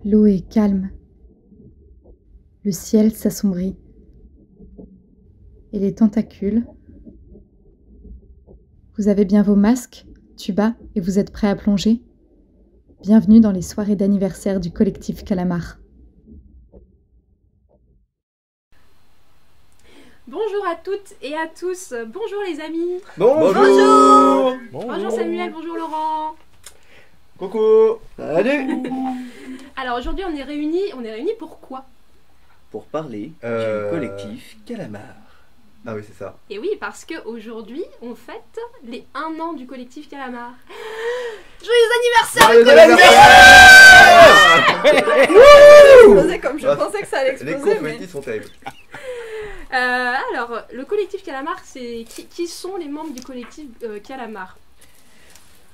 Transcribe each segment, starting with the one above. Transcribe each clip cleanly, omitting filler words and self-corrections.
L'eau est calme. Le ciel s'assombrit. Et les tentacules. Vous avez bien vos masques, tuba, et vous êtes prêts à plonger? Bienvenue dans les soirées d'anniversaire du collectif Calamar. Bonjour à toutes et à tous, bonjour les amis. Bonjour. Bonjour Samuel, bonjour Laurent. Coucou. Salut. Alors aujourd'hui on est réunis pourquoi? Pour parler du collectif Calamar. Ah oui, c'est ça. Et oui, parce qu'aujourd'hui on fête les 1 an du collectif Calamar. Joyeux anniversaire! Comme je pensais que ça allait exploser. Les confettis sont terribles. Alors, le collectif Calamar, c'est qui sont les membres du collectif Calamar?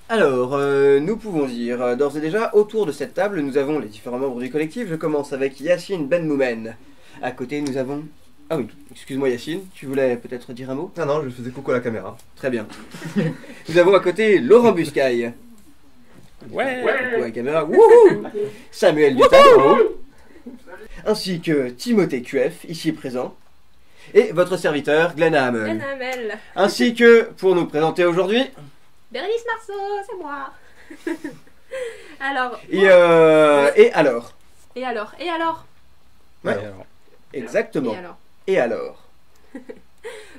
Alors, nous pouvons dire, d'ores et déjà, autour de cette table, nous avons les différents membres du collectif. Je commence avec Yacine Benmoumen. À côté, nous avons... Ah oui, excuse-moi Yacine, tu voulais peut-être dire un mot? Non, je faisais coucou à la caméra. Très bien. Nous avons à côté Laurent Buscaille. Ouais. Coucou à la caméra. Wouhou. Samuel Dutal. Ainsi que Timothée QF, ici présent. Et votre serviteur, Glenn Hamel. Glenn Hamel. Ainsi que, pour nous présenter aujourd'hui... Bérénice Marceau, c'est moi. Alors... Et alors? Et alors? Et alors? Ouais. Alors. Exactement. Et alors? Et alors?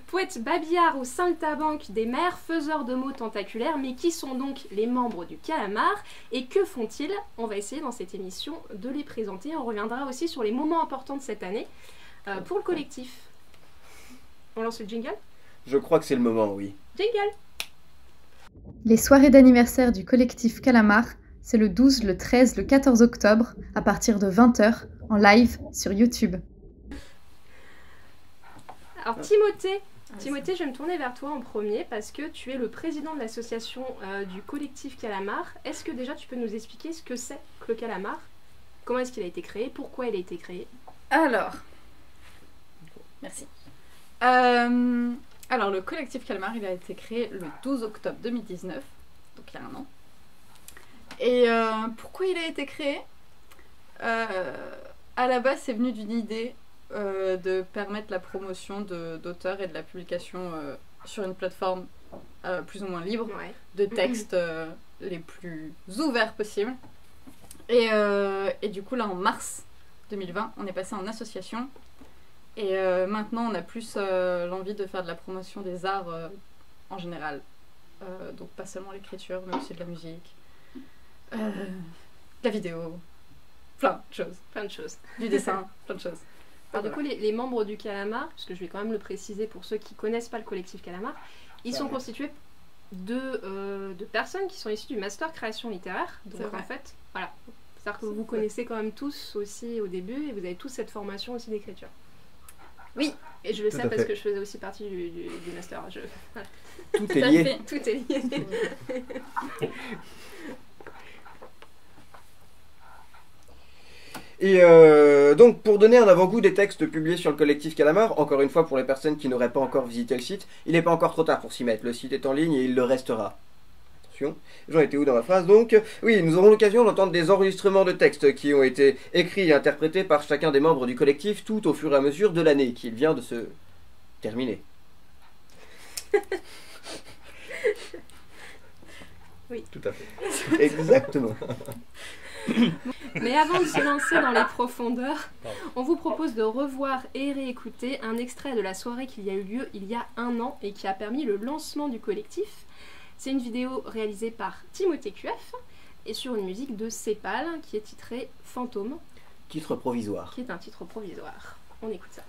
Poète babillard ou saltimbanque des mers, faiseurs de mots tentaculaires, mais qui sont donc les membres du Calamar et que font-ils? On va essayer dans cette émission de les présenter. On reviendra aussi sur les moments importants de cette année pour le collectif. On lance le jingle? Je crois que c'est le moment, oui. Jingle! Les soirées d'anniversaire du collectif Calamar, c'est le 12, le 13, le 14 octobre, à partir de 20h, en live sur YouTube. Alors Timothée, je vais me tourner vers toi en premier parce que tu es le président de l'association du collectif Calamar. Est-ce que déjà tu peux nous expliquer ce que c'est que le Calamar? Comment est-ce qu'il a été créé? Pourquoi il a été créé? Alors, merci. Alors, le collectif Calamar, il a été créé le 12 octobre 2019, donc il y a 1 an. Et pourquoi il a été créé? À la base, c'est venu d'une idée de permettre la promotion d'auteurs et de la publication sur une plateforme plus ou moins libre, Ouais. de textes les plus ouverts possibles. Et du coup, là, en mars 2020, on est passé en association. Et maintenant, on a plus l'envie de faire de la promotion des arts en général. Donc, pas seulement l'écriture, mais aussi de la musique, de la vidéo, plein de choses. Plein de choses. Du dessin, plein de choses. Alors du coup, les membres du Calamar, parce que je vais quand même le préciser pour ceux qui ne connaissent pas le collectif Calamar, ils sont constitués de personnes qui sont issues du master création littéraire. Donc en fait, voilà. C'est-à-dire que vous connaissez quand même tous aussi au début et vous avez tous cette formation aussi d'écriture. Oui, et je le sais parce que je faisais aussi partie du master. Voilà. Tout est lié. Tout est lié. Et donc, pour donner un avant-goût des textes publiés sur le collectif Calamar, encore une fois, pour les personnes qui n'auraient pas encore visité le site, il n'est pas encore trop tard pour s'y mettre. Le site est en ligne et il le restera. Attention, j'en étais où dans ma phrase? Donc, oui, nous aurons l'occasion d'entendre des enregistrements de textes qui ont été écrits et interprétés par chacun des membres du collectif tout au fur et à mesure de l'année qui vient de se terminer. Oui. Tout à fait. Exactement. Mais avant de se lancer dans les profondeurs, on vous propose de revoir et réécouter un extrait de la soirée qui a eu lieu il y a 1 an et qui a permis le lancement du collectif. C'est une vidéo réalisée par Timothée QF et sur une musique de Cepal qui est titrée Fantôme, Titre provisoire. qui est un titre provisoire. On écoute ça.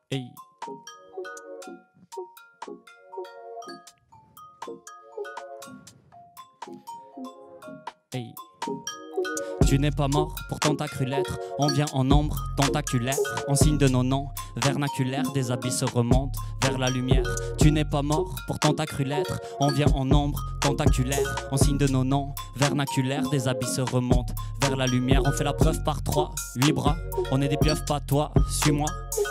Hey. Hey. Tu n'es pas mort, pourtant t'as cru l'être. On vient en nombre tentaculaire, en signe de nos noms. vernaculaire, des habits se remontent vers la lumière. Tu n'es pas mort, pourtant t'as cru l'être. On vient en nombre tentaculaire, en signe de nos noms vernaculaires, des habits se remontent vers la lumière. On fait la preuve par 3, 8 bras. On est des pieuvres, pas toi, suis-moi.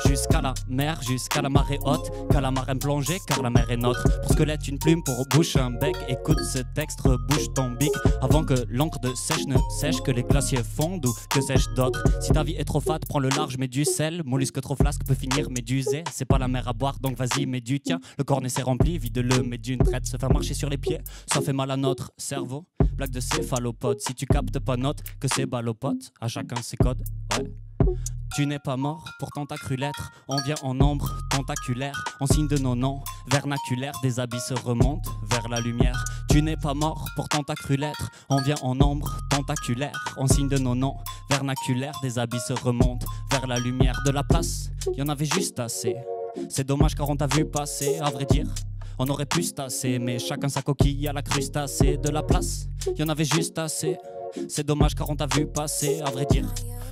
Jusqu'à la mer, jusqu'à la marée haute. Qu'à la marine plongée, car la mer est nôtre. Pour squelette, une plume, pour bouche, un bec. Écoute ce texte, rebouche ton bic. Avant que l'encre de sèche ne sèche, que les glaciers fondent ou que sais-je d'autre. Si ta vie est trop fade, prends le large, mets du sel. Mollusque trop flasque peut finir médusé. C'est pas la mer à boire, donc vas-y, mets du tien. Le cornet s'est rempli, vide-le, mets d'une traite. Se faire marcher sur les pieds, ça fait mal à notre cerveau. Blague de céphalopode, si tu captes pas note que c'est balopote, à chacun ses codes, ouais. Tu n'es pas mort, pourtant t'as cru l'être. On vient en nombre tentaculaire, en signe de nos noms vernaculaires, des habits se remontent vers la lumière. Tu n'es pas mort, pourtant t'as cru l'être. On vient en nombre tentaculaire, en signe de nos noms vernaculaires, des habits se remontent vers la lumière. De la place, y en avait juste assez. C'est dommage car on t'a vu passer, à vrai dire. On aurait pu se tasser, mais chacun sa coquille à la crustacée. De la place, y en avait juste assez. C'est dommage car on t'a vu passer, à vrai dire.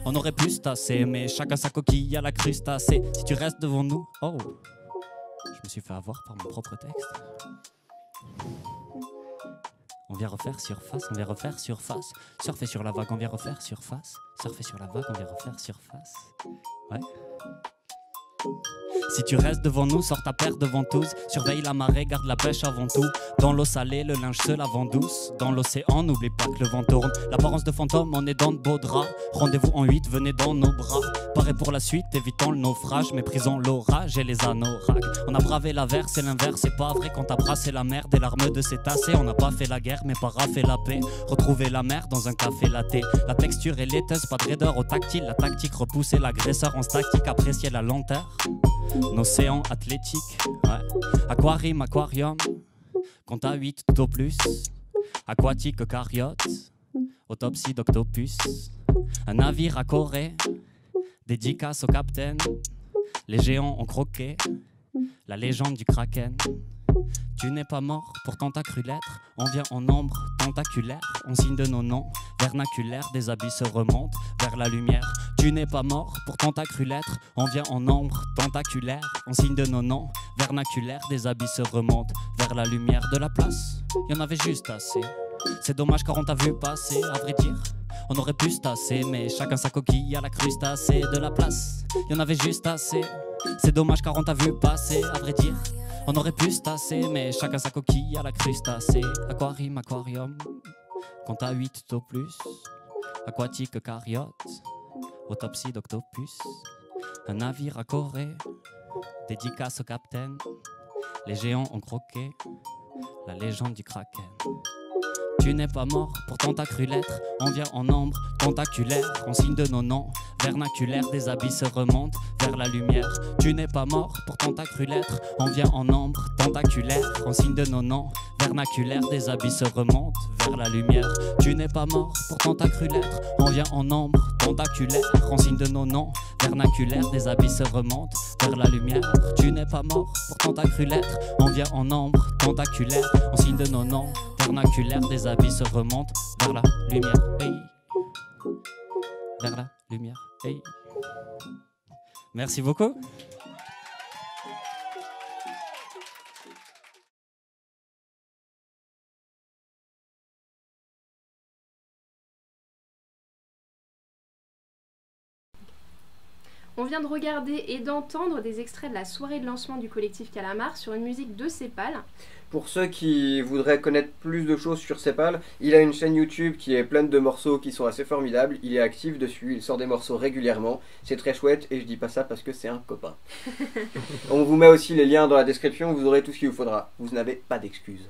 On aurait pu se tasser, mais chacun sa coquille à la crustacée. Si tu restes devant nous, oh, je me suis fait avoir par mon propre texte. On vient refaire surface, on vient refaire surface. Surfer sur la vague, on vient refaire surface. Surfer sur la vague, on vient refaire surface. Ouais. Si tu restes devant nous, sors ta paire de ventouses. Surveille la marée, garde la pêche avant tout. Dans l'eau salée, le linge se lave en douce. Dans l'océan, n'oublie pas que le vent tourne. L'apparence de fantôme, on est dans de beaux draps. Rendez-vous en 8, venez dans nos bras. Paré pour la suite, évitons le naufrage. Méprisons l'orage et les anoraks. On a bravé l'averse et l'inverse, c'est pas vrai. Quand t'as brassé la mer, des larmes de cétacés. On n'a pas fait la guerre, mais para fait la paix. Retrouver la mer dans un café latte. La texture est laiteuse, pas de raideur au tactile. La tactique, repousser l'agresseur en statique. Apprécier la lenteur. Océan athlétique, ouais. Aquarium, aquarium, compte à 8 tout au plus. Aquatique, cariote, autopsie d'octopus. Un navire à Corée, dédicace au capitaine. Les géants ont croqué, la légende du kraken. Tu n'es pas mort, pourtant t'as cru l'être. On vient en nombre tentaculaire, on signe de nos noms vernaculaires, des habits se remontent vers la lumière. Tu n'es pas mort, pourtant t'as cru l'être. On vient en nombre tentaculaire, on signe de nos noms vernaculaires, des habits se remontent vers la lumière. De la place, y en avait juste assez. C'est dommage car on t'a vu passer, à vrai dire. On aurait pu se tasser, mais chacun sa coquille à la crustacée. De la place, y en avait juste assez. C'est dommage car on t'a vu passer, à vrai dire. On aurait pu se tasser, mais chacun sa coquille à la crustacée. Aquarium, aquarium, compte à 8 tout au plus. Aquatique, cariote, autopsie d'octopus. Un navire à Corée, dédicace au capitaine. Les géants ont croqué, la légende du kraken. Tu n'es pas mort, pourtant t'as cru l'être. On vient en nombre tentaculaire, on signe de nos noms vernaculaires, des habits se remontent vers la lumière. Tu n'es pas mort, pourtant t'as cru l'être. On vient en nombre tentaculaire, on signe de nos noms vernaculaires, des habits se remontent vers la lumière. Tu n'es pas mort, pourtant t'as cru l'être. On vient en nombre tentaculaire, on signe de nos noms vernaculaires, des habits se remontent vers la lumière. Tu n'es pas mort, pourtant t'as cru l'être. On vient en nombre tentaculaire, on signe de nos noms vernaculaire, des habits se remontent vers la lumière, hey. Vers la lumière, hey. Merci beaucoup. On vient de regarder et d'entendre des extraits de la soirée de lancement du collectif Calamar sur une musique de Cépal. Pour ceux qui voudraient connaître plus de choses sur Cépal, il a une chaîne YouTube qui est pleine de morceaux qui sont assez formidables. Il est actif dessus, il sort des morceaux régulièrement. C'est très chouette et je dis pas ça parce que c'est un copain. On vous met aussi les liens dans la description, vous aurez tout ce qu'il vous faudra. Vous n'avez pas d'excuses.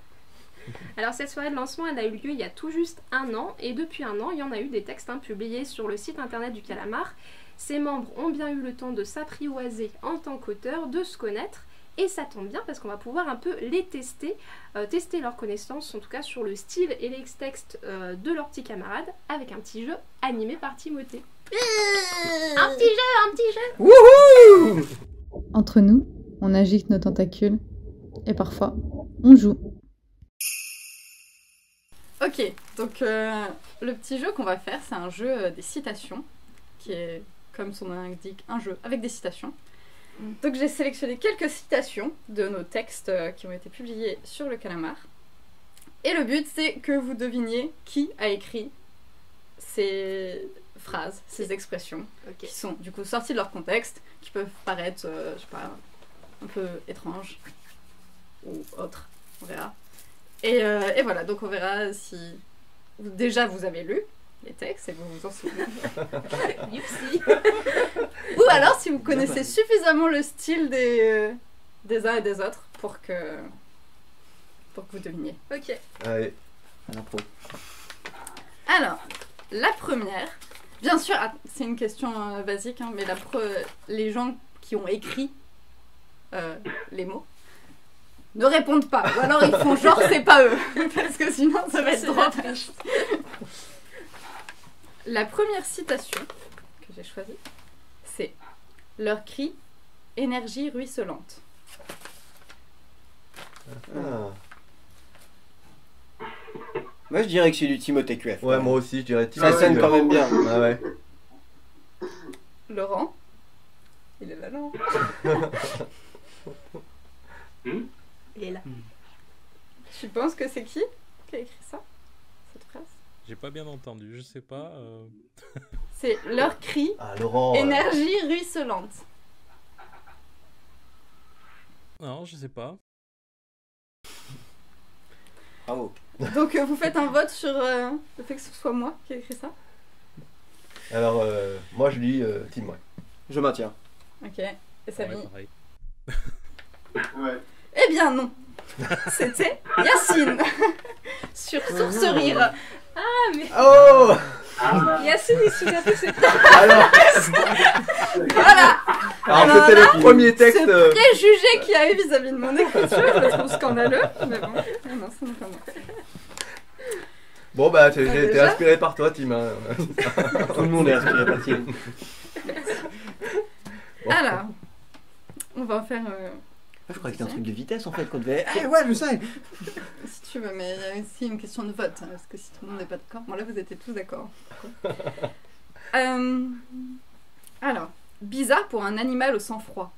Alors cette soirée de lancement, elle a eu lieu il y a tout juste un an, et depuis un an, il y en a eu des textes publiés sur le site internet du Calamar. Ses membres ont bien eu le temps de s'apprivoiser en tant qu'auteurs, de se connaître, et ça tombe bien parce qu'on va pouvoir un peu les tester, tester leurs connaissances, en tout cas sur le style et les textes de leurs petits camarades, avec un petit jeu animé par Timothée. Un petit jeu Wouhou! Entre nous, on agite nos tentacules, et parfois, on joue. Ok, donc le petit jeu qu'on va faire, c'est un jeu des citations, qui est, comme son nom l'indique, un jeu avec des citations. Donc j'ai sélectionné quelques citations de nos textes qui ont été publiés sur le Calamar. Et le but, c'est que vous deviniez qui a écrit ces phrases, ces expressions, qui sont du coup sorties de leur contexte, qui peuvent paraître, je sais pas, un peu étranges ou autres, on verra. Et voilà, donc on verra si déjà vous avez lu les textes et vous vous en souvenez. Ou alors si vous connaissez suffisamment le style des uns et des autres pour que vous deviniez. Ok. Allez. Alors, la première, bien sûr, c'est une question basique, hein, mais les gens qui ont écrit les mots ne répondent pas, ou alors ils font genre c'est pas eux, parce que sinon ça va être trop triste. La première citation que j'ai choisie, c'est « Leur cri, énergie ruisselante ». Ah. Moi je dirais que c'est du Timothée QF. Ouais, moi aussi, je dirais Ça sonne quand même bien. Ah ouais. Laurent, il est là, non? Il est là. Tu penses que c'est qui a écrit ça, cette phrase? J'ai pas bien entendu, je sais pas. C'est leur cri, Ah, Laurent. énergie ruisselante. Non, je sais pas. Bravo. Donc vous faites un vote sur le fait que ce soit moi qui ai écrit ça? Alors, moi je dis Tim, ouais. Je maintiens. Ok. Et Samy? Ouais, pareil. Ouais. Eh bien non. C'était Yacine. sur Source Rire. Ah, mais Oh Yacine, il se souvient plus c'est Alors, Voilà. alors c'était le premier texte. Ce préjugé qu'il y a eu vis-à-vis de mon écriture, je le trouve scandaleux. Mais bon, non, ce n'est pas moi. Bon, bah, j'ai Ah, été déjà inspiré par toi, Tim. Hein. Tout le monde est inspiré par Tim. Bon. Alors, on va en faire... Je crois que c'était un truc de vitesse en fait qu'on devait. Ah ouais, je sais. si tu veux, mais il y a aussi une question de vote. Hein, parce que si tout le monde n'est pas d'accord... Bon, là, vous étiez tous d'accord. Alors, bizarre pour un animal au sang-froid.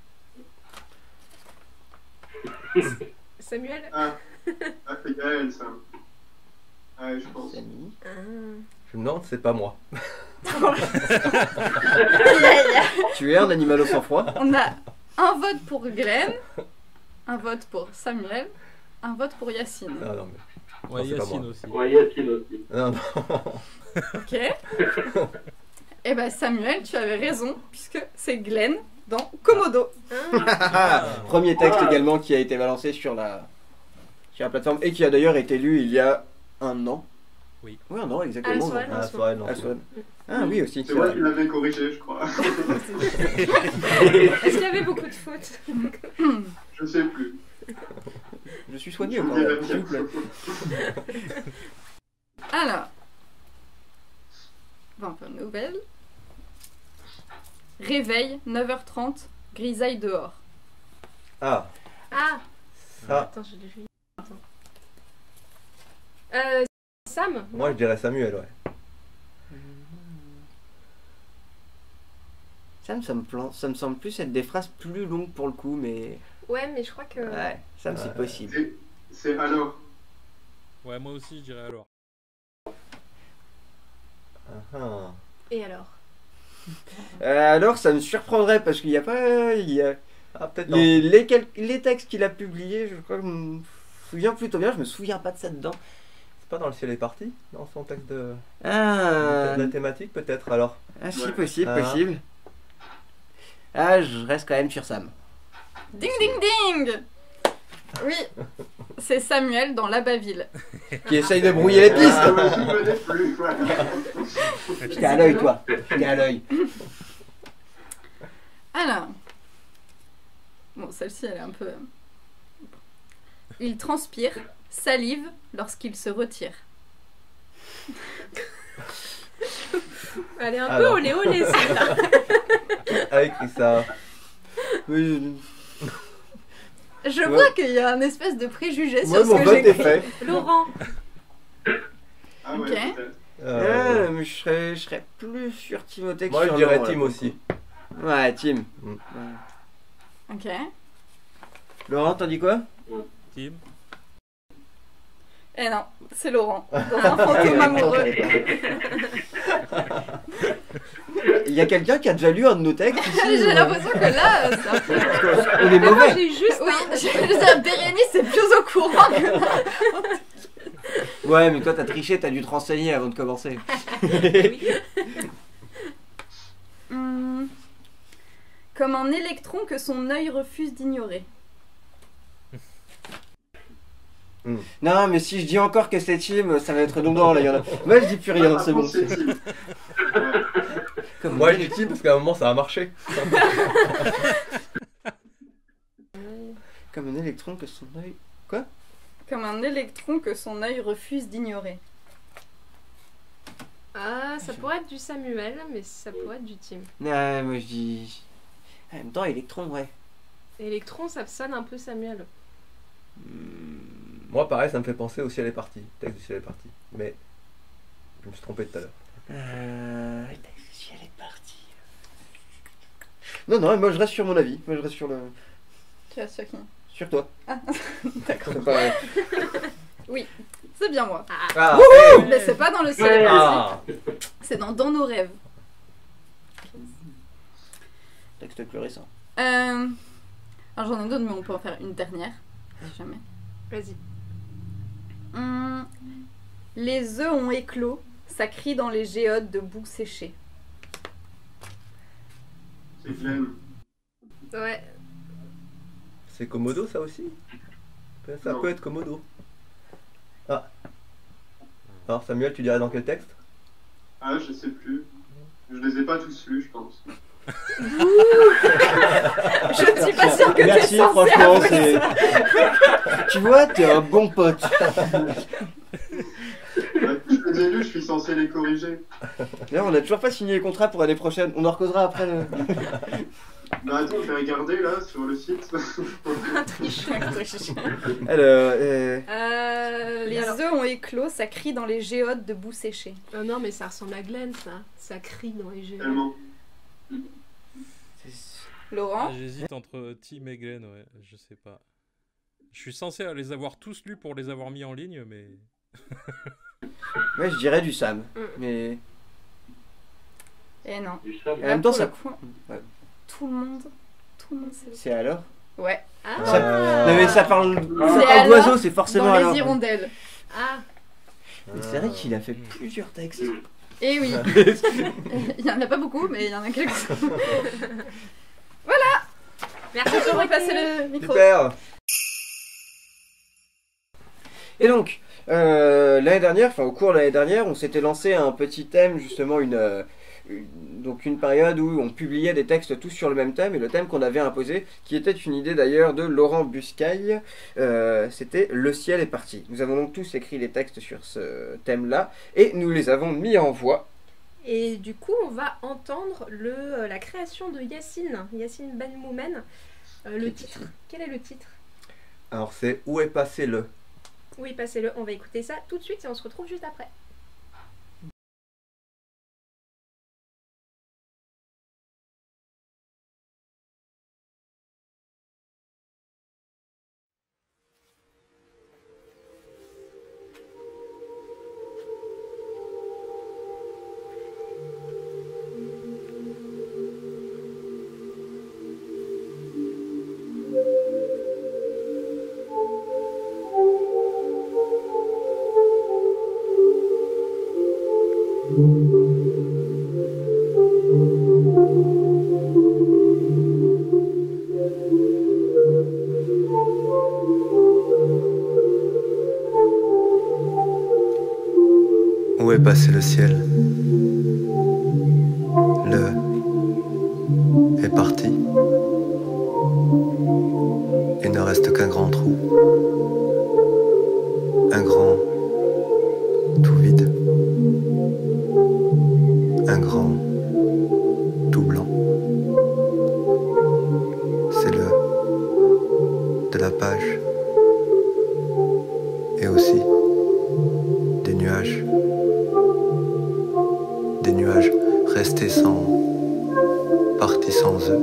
Samuel. Ah, c'est Gaël, ça. Ouais, je pense. Samy. Je me demande, c'est pas moi. Tu es un animal au sang-froid. On a un vote pour Glenn, un vote pour Samuel, un vote pour Yacine. Non, non, mais. Ouais, c'est pas Yacine moi. aussi. Ouais, Yacine aussi. Non, non. Ok. Et ben Samuel, tu avais raison, puisque c'est Glenn dans Komodo. Premier texte également qui a été balancé sur la plateforme et qui a d'ailleurs été lu il y a un an. Oui. Oui, un an exactement. Al-Swan. Ah, c'est vrai, non. Ah, Swan. Ah oui aussi. C'est moi qui l'avais corrigé, je crois. Est-ce qu'il y avait beaucoup de fautes? Je sais plus. Je suis soigné Je quand vous même, dirai s'il vous plaît. Alors, bon, un peu nouvelle. Réveil, 9h30, grisaille dehors. Ah, Ah, ça. attends, je l'ai vu. Attends. Sam? Moi, je dirais Samuel, ouais. Ça me semble plus être des phrases plus longues pour le coup, mais Ouais, mais je crois que... ouais, ça c'est possible. C'est alors. Ouais, moi aussi, je dirais alors. Ah. Et alors? Alors ça me surprendrait parce qu'il n'y a pas, Ah, peut-être non. les textes qu'il a publiés, je crois que je me souviens plutôt bien. Je me souviens pas de ça dedans. C'est pas dans le ciel est parti? Dans son texte de Ah, la thématique, peut-être alors. ah si Ouais. possible, Ah. possible. Ah, je reste quand même sur Sam. Ding ding ding. Oui, c'est Samuel dans l'Abbeville. Qui essaye de brouiller les pistes. Ah, ouais, je ne connais plus, voilà. T'es à l'œil, toi. T'es à l'œil. Alors, bon, celle-ci, elle est un peu... Il transpire, salive lorsqu'il se retire. Elle est un peu Alors. olé olé, celle-là. A écrit ça. Oui, Je Ouais. vois qu'il y a un espèce de préjugé moi, sur ce mon que vote est j'écris. fait. Laurent. Ah ouais, Ok. peut-être. Mais je serais plus sur Timothée que Moi, je sur dirais Laurent, là, Tim pour le aussi. coup. Ouais, Tim. Mm. Ouais. Ok. Laurent, t'as dit quoi? Tim. Eh non, c'est Laurent. Dans un fantôme amoureux. Il y a quelqu'un qui a déjà lu un de nos textes ici? J'ai l'impression que là, c'est un peu... On est Moi, mauvais. j'ai juste Oui, je veux dire, Bérénice est plus au courant que moi. Ouais, mais toi t'as triché, t'as dû te renseigner avant de commencer. Comme un électron que son œil refuse d'ignorer. Non, mais si je dis encore que c'est Tim, ça va être redondant là. Moi je dis plus rien, c'est bon. C'est Tim. Comme Moi je dis Tim parce qu'à un moment ça a marché. Comme un électron que son œil. Comme un électron que son œil refuse d'ignorer. Ah, ça pourrait être du Samuel, mais ça pourrait être du Tim. Ouais, moi je dis. En même temps, électron, ouais. Électron, ça sonne un peu Samuel. Moi pareil ça me fait penser au ciel est parti. Texte du ciel est parti. Mais je me suis trompé tout à l'heure. Le ciel est parti. Non, moi je reste sur mon avis. Moi je reste sur le. Tu as sur qui? Sur toi. Ah, d'accord. C'est pas... Oui, c'est bien moi. Ah, Mais c'est pas dans le ciel est parti. C'est dans nos rêves. Texte plus récent. Alors j'en ai d'autres, mais on peut en faire une dernière. Si jamais. Vas-y. Les œufs ont éclos, ça crie dans les géodes de boue séchée. C'est Glenn. Ouais. C'est Komodo ça aussi? Ça Non. peut être Komodo. Ah. Alors Samuel, tu dirais dans quel texte? Ah, je sais plus. Je les ai pas tous lus, je pense. Je ne suis pas sûre que Merci, t'es censé franchement, avouer c'est. ça. Tu vois, t'es un bon pote. Je les ai lus, je suis censé les corriger. D'ailleurs, on a toujours pas signé les contrats pour l'année prochaine. On en recausera après. Bah attends, je vais regarder là sur le site. Alors, Les œufs ont éclos, ça crie dans les géodes de boue séchée. Oh non, mais ça ressemble à Glenn, ça. Ça crie dans les géants. Tellement. Laurent? J'hésite entre Tim et Glenn, ouais, je sais pas. Je suis censé les avoir tous lus pour les avoir mis en ligne, mais... ouais, je dirais du Sam. Mais. Eh non. En même temps, Pour ça. le coup, Ouais. tout le monde sait. C'est alors? Ouais. Ah, Ça- Non, mais ça parle. Ça C'est parle alors d'oiseaux, c'est forcément dans alors. les hirondelles. ah. Mais c'est vrai qu'il a fait plusieurs textes. Eh oui. Il y en a pas beaucoup, mais il y en a quelques-uns. Merci Je peux pour repasser le micro. Super. Et donc, l'année dernière, enfin au cours de l'année dernière, on s'était lancé un petit thème, justement donc une période où on publiait des textes tous sur le même thème, et le thème qu'on avait imposé, qui était une idée d'ailleurs de Laurent Buscaille, c'était Le ciel est parti. Nous avons donc tous écrit des textes sur ce thème-là, et nous les avons mis en voix. Et du coup, on va entendre la création de Yacine Ben Moumen. Le titre. Quel est le titre? Alors c'est Où est passé le? Oui, passez-le. On va écouter ça tout de suite et on se retrouve juste après. Où est passé le ciel? Le est parti. Il ne reste qu'un grand trou. Un grand tout vide. Un grand tout blanc. C'est le de la page. Et aussi des nuages. Des nuages restés sans... partis sans eux.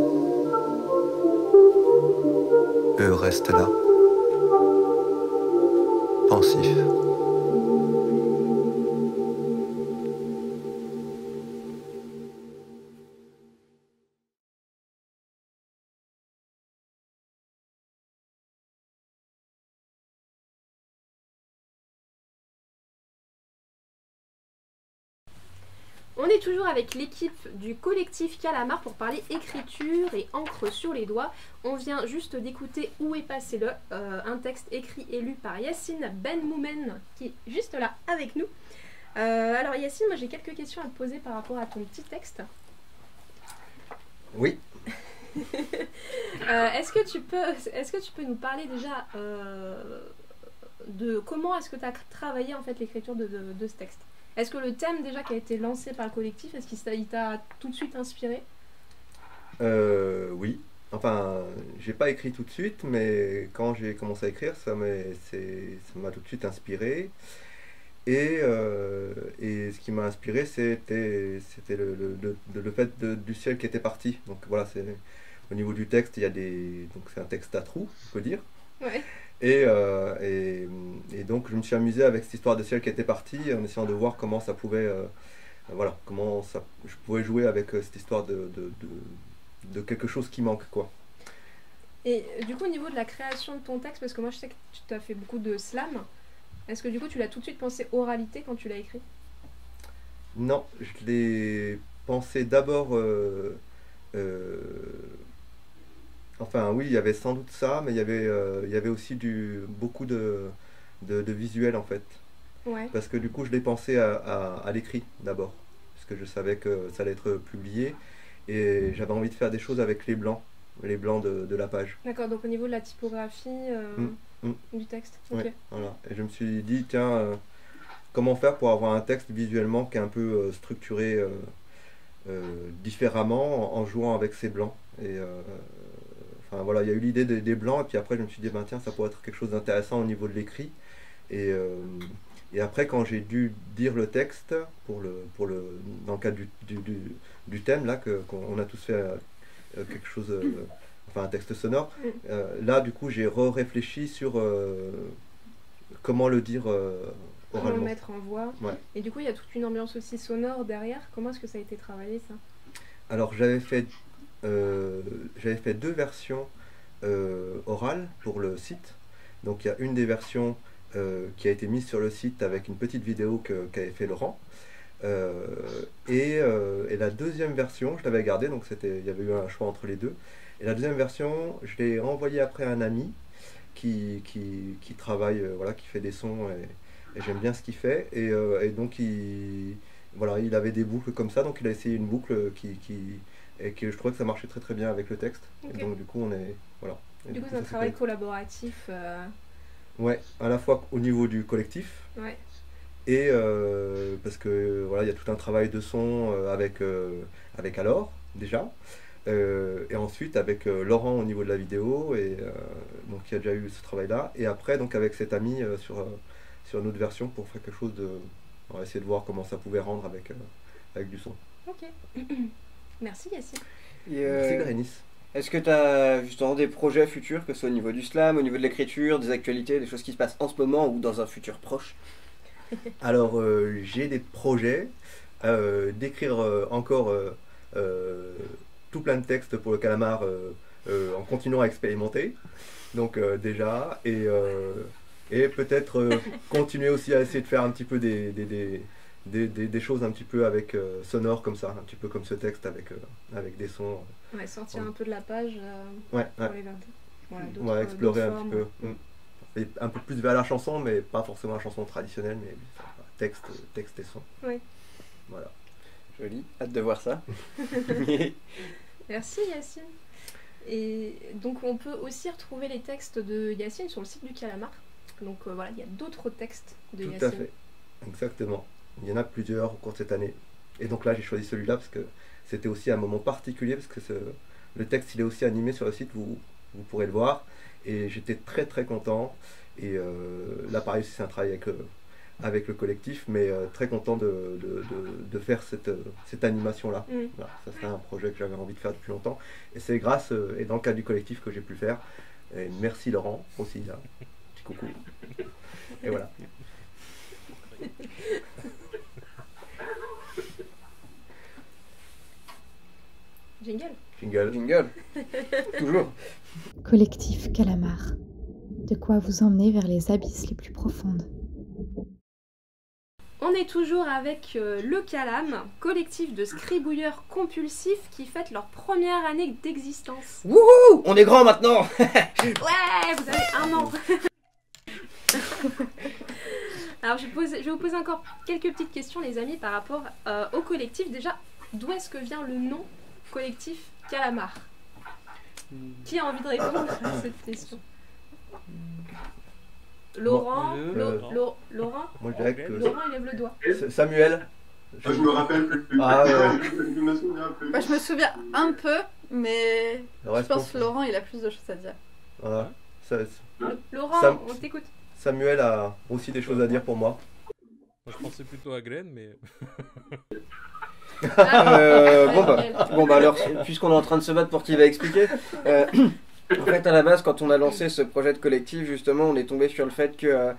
Je reste là, pensif. On est toujours avec l'équipe du collectif Calamar pour parler écriture et encre sur les doigts. On vient juste d'écouter Où est passé le, un texte écrit et lu par Yacine Ben Moumen qui est juste là avec nous. Alors Yacine, moi j'ai quelques questions à te poser par rapport à ton petit texte. Oui. Est-ce que tu peux nous parler déjà de comment est-ce que tu as travaillé en fait l'écriture de ce texte? Est-ce que le thème déjà qui a été lancé par le collectif, est-ce qu'il t'a tout de suite inspiré? Oui. Enfin, j'ai pas écrit tout de suite, mais quand j'ai commencé à écrire, ça m'a tout de suite inspiré. Et ce qui m'a inspiré, c'était le fait du ciel qui était parti. Donc voilà, au niveau du texte, donc c'est un texte à trous, on peut dire. Ouais. Et donc je me suis amusé avec cette histoire de ciel qui était parti, en essayant de voir comment ça pouvait, voilà, je pouvais jouer avec cette histoire de quelque chose qui manque, quoi. Et du coup, au niveau de la création de ton texte, parce que moi je sais que tu as fait beaucoup de slam, est-ce que du coup tu l'as tout de suite pensé oralité quand tu l'as écrit? Non, je l'ai pensé d'abord. Enfin oui, il y avait sans doute ça, mais il y avait aussi beaucoup de visuels en fait. Ouais. Parce que du coup, je l'ai pensé à l'écrit d'abord, parce que je savais que ça allait être publié, et j'avais envie de faire des choses avec les blancs de la page. D'accord, donc au niveau de la typographie du texte. Oui, Ok. voilà. Et je me suis dit, tiens, comment faire pour avoir un texte visuellement qui est un peu structuré différemment en jouant avec ces blancs. Et enfin voilà, il y a eu l'idée des blancs, et puis après je me suis dit, ben tiens, ça pourrait être quelque chose d'intéressant au niveau de l'écrit. Et après, quand j'ai dû dire le texte, dans le cadre du thème, là, qu'on a tous fait quelque chose, enfin un texte sonore, là, du coup, j'ai réfléchi sur comment le dire Comment oralement. le mettre en voix. Ouais. Et du coup, il y a toute une ambiance aussi sonore derrière. Comment est-ce que ça a été travaillé, ça? Alors, j'avais fait 2 versions orales pour le site. Donc, il y a une des versions qui a été mise sur le site avec une petite vidéo qu'avait fait Laurent. Et la deuxième version, je l'avais gardée, donc il y avait eu un choix entre les deux. Et la deuxième version, je l'ai envoyée après à un ami qui travaille, voilà, qui fait des sons, et j'aime bien ce qu'il fait. Et donc, voilà, il avait des boucles comme ça, donc il a essayé une boucle et que je trouvais que ça marchait très très bien avec le texte. Okay. Et donc, du coup, on est. Voilà. Et du coup, c'est un travail collaboratif. Ouais, à la fois au niveau du collectif. Ouais. Et parce que voilà, il y a tout un travail de son avec Alors déjà, et ensuite avec Laurent au niveau de la vidéo, et donc il y a déjà eu ce travail là, et après donc avec cet ami sur une autre version pour faire quelque chose on va essayer de voir comment ça pouvait rendre avec du son. Ok. Merci Yacine. Merci Bérénice. Est-ce que tu as justement des projets futurs, que ce soit au niveau du slam, au niveau de l'écriture, des actualités, des choses qui se passent en ce moment ou dans un futur proche? Alors, j'ai des projets d'écrire encore tout plein de textes pour le Calamar en continuant à expérimenter. Donc, déjà, et peut-être continuer aussi à essayer de faire un petit peu des choses un petit peu avec sonore comme ça, un petit peu comme ce texte avec des sons. Ouais, sortir un peu de la page ouais. Pour les voilà, ouais, explorer un petit peu. Et un peu plus vers la chanson, mais pas forcément la chanson traditionnelle, mais texte et son. Oui. Voilà. Joli, hâte de voir ça. Merci Yacine. Et donc on peut aussi retrouver les textes de Yacine sur le site du Calamar. Donc voilà, il y a d'autres textes de Yacine. Tout à fait, exactement. Il y en a plusieurs au cours de cette année. Et donc là, j'ai choisi celui-là parce que c'était aussi un moment particulier, parce que le texte, il est aussi animé sur le site, vous pourrez le voir. Et j'étais très très content. Et là, pareil, c'est un travail avec le collectif, mais très content de faire cette animation-là. Voilà, ça c'est un projet que j'avais envie de faire depuis longtemps. Et c'est grâce, et dans le cadre du collectif, que j'ai pu le faire. Et merci Laurent aussi, là. Petit coucou. Et voilà. Jingle. Jingle. Jingle. Toujours. Collectif Calamar. De quoi vous emmener vers les abysses les plus profondes. On est toujours avec le Calam, collectif de scribouilleurs compulsifs qui fêtent leur première année d'existence. Wouhou! On est grand maintenant! Ouais, vous avez 1 an. Alors je vais vous poser encore quelques petites questions les amis par rapport au collectif. Déjà, d'où est-ce que vient le nom collectif Calamar? Qui a envie de répondre à cette question? Laurent, Laurent, Moi je dirais que Laurent, il lève le doigt. Samuel. Je me rappelle plus. Ah ouais. Je me souviens plus. Moi, je me souviens un peu, mais Le je reste, pense que Laurent, il a plus de choses à dire. Voilà. Laurent, Sam- on t'écoute. Samuel a aussi des choses à dire pour moi. Moi, je pensais plutôt à Glenn, mais. Bon bah alors, puisqu'on est en train de se battre pour qui va expliquer, en fait à la base quand on a lancé ce projet de collectif justement on est tombé sur le fait que,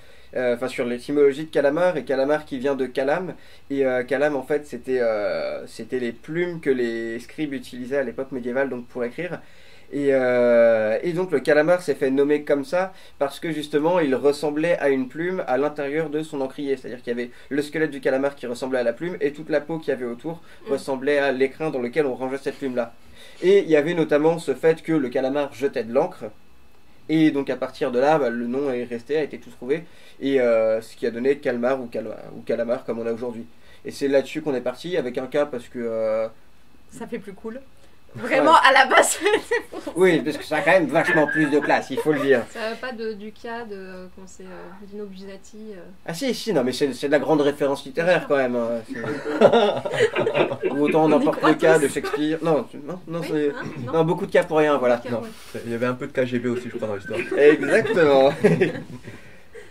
sur l'étymologie de calamar et calamar qui vient de calam et calam en fait c'était les plumes que les scribes utilisaient à l'époque médiévale donc pour écrire. Et donc le calamar s'est fait nommer comme ça parce que justement il ressemblait à une plume à l'intérieur de son encrier. C'est-à-dire qu'il y avait le squelette du calamar qui ressemblait à la plume et toute la peau qu'il y avait autour ressemblait à l'écrin dans lequel on rangeait cette plume-là. Et il y avait notamment ce fait que le calamar jetait de l'encre. Et donc à partir de là, le nom est resté, a été tout trouvé. Et ce qui a donné calmar ou calamar comme on a aujourd'hui. Et c'est là-dessus qu'on est parti avec un K parce que... Ça fait plus cool. Vraiment, à la base. Oui, parce que ça a quand même vachement plus de classe, il faut le dire. Ça va pas du cas de comment c'est Dino Buzzati. Ah si, non mais c'est de la grande référence littéraire quand même. Hein. Ou autant on emporte le cas de Shakespeare. Non, Oui, non, beaucoup de cas pour rien, voilà. Cas, Non. ouais. Il y avait un peu de KGB aussi, je crois, dans l'histoire. Exactement.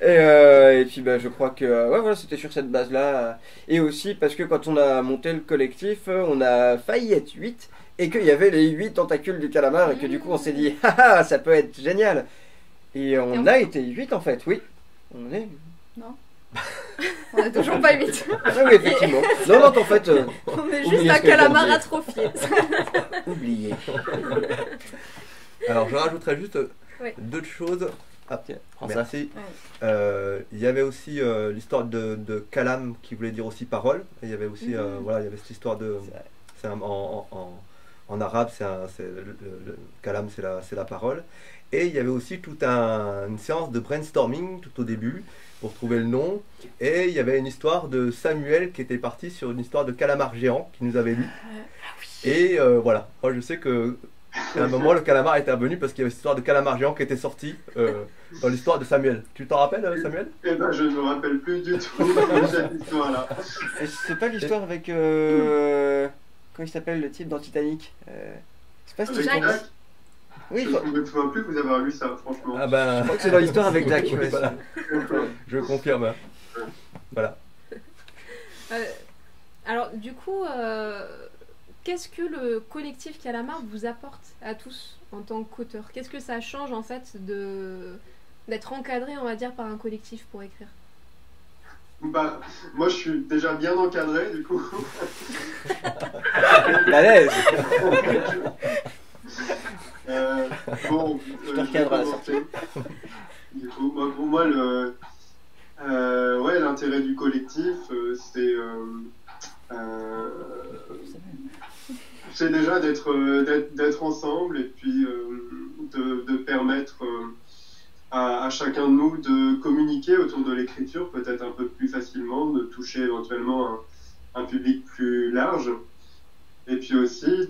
Et puis je crois que ouais, voilà, c'était sur cette base-là. Et aussi parce que quand on a monté le collectif, on a failli être 8 et qu'il y avait les 8 tentacules du calamar et que du coup on s'est dit haha ça peut être génial. Et on a été 8 en fait, oui. On est... Non. On est toujours pas 8. Ah oui, effectivement. Non, en fait... On est oubliez juste un ce que je viens de calamar dire. atrophié. Oublié. Alors je rajouterais juste Oui. 2 choses. Ah, Tiens, prends ça. merci. Il y avait aussi l'histoire de Kalam qui voulait dire aussi parole. Et il y avait aussi voilà, il y avait cette histoire de... C'est en arabe, le Kalam, c'est la parole. Et il y avait aussi toute une séance de brainstorming tout au début pour trouver le nom. Et il y avait une histoire de Samuel qui était parti sur une histoire de calamar géant qui nous avait lu. Et voilà, moi je sais que à un moment le calamar était revenu parce qu'il y avait cette histoire de calamar géant qui était sortie dans l'histoire de Samuel. Tu t'en rappelles Samuel? Eh ben, je ne me rappelle plus du tout de cette histoire-là. C'est pas l'histoire avec... comment il s'appelle le type dans Titanic c'est pas Avec Jack. Jack. Oui, Je ne me souviens plus vous avoir lu ça, franchement. Ah ben... je crois que c'est dans l'histoire avec Jack. Ouais, Voilà. Je confirme. Voilà. Alors du coup, qu'est-ce que le collectif Calamar vous apporte à tous en tant qu'auteur? Qu'est-ce que ça change en fait d'être encadré, on va dire, par un collectif pour écrire? Bah, moi je suis déjà bien encadré du coup. Balèze. Bon, Je te recadre à la sortie. Du coup, pour moi, ouais, l'intérêt du collectif, c'est déjà d'être ensemble et puis de permettre à chacun de nous de communiquer autour de l'écriture peut-être un peu plus facilement, de toucher éventuellement un public plus large. Et puis aussi,